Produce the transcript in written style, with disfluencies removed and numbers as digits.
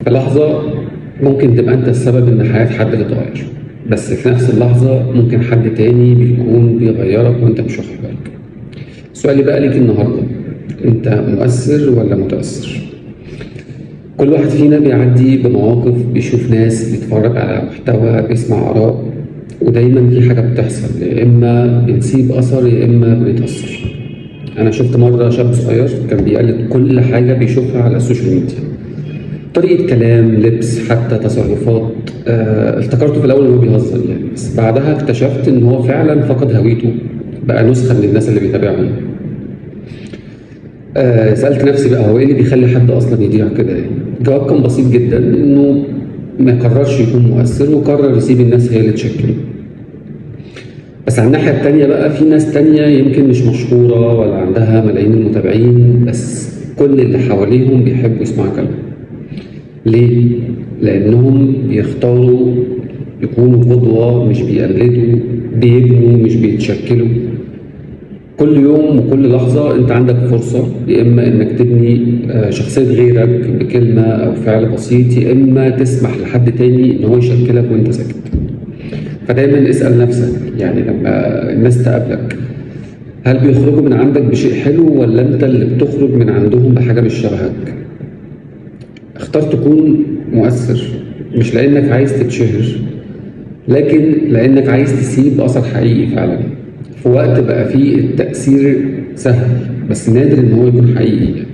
في لحظة ممكن تبقى أنت السبب إن حياة حد تتغير، بس في نفس اللحظة ممكن حد تاني بيكون بيغيرك وأنت مش واخد بالك. سؤالي بقى ليك النهاردة، أنت مؤثر ولا متأثر؟ كل واحد فينا بيعدي بمواقف، بيشوف ناس، بيتفرج على محتوى، بيسمع آراء، ودايما في حاجة بتحصل، يا إما بنسيب أثر يا إما بنتأثر. أنا شفت مرة شاب صغير كان بيقلد كل حاجة بيشوفها على السوشيال ميديا، طريقة كلام، لبس، حتى تصرفات. افتكرته في الأول إن هو بيهزر يعني، بس بعدها اكتشفت إن هو فعلا فقد هويته، بقى نسخة من الناس اللي بيتابعهم. سألت نفسي بقى هو إيه اللي بيخلي حد أصلا يضيع كده يعني؟ الجواب كان بسيط جدا، إنه ما قررش يكون مؤثر وقرر يسيب الناس هي اللي تشكله. بس على الناحية التانية بقى في ناس تانية يمكن مش مشهورة ولا عندها ملايين المتابعين، بس كل اللي حواليهم بيحبوا يسمعوا كلامهم. ليه؟ لأنهم بيختاروا يكونوا قدوة، مش بيقلدوا، بيبنوا مش بيتشكلوا. كل يوم وكل لحظة أنت عندك فرصة، يا إما إنك تبني شخصية غيرك بكلمة أو فعل بسيط، يا إما تسمح لحد تاني إن هو يشكلك وأنت ساكت. فدايما اسأل نفسك، يعني لما الناس تقابلك هل بيخرجوا من عندك بشيء حلو ولا أنت اللي بتخرج من عندهم بحاجة مش شبهك؟ اختار تكون مؤثر، مش لأنك عايز تتشهر، لكن لأنك عايز تسيب أثر حقيقي فعلا في وقت بقى فيه التأثير سهل بس نادر إن هو يكون حقيقي.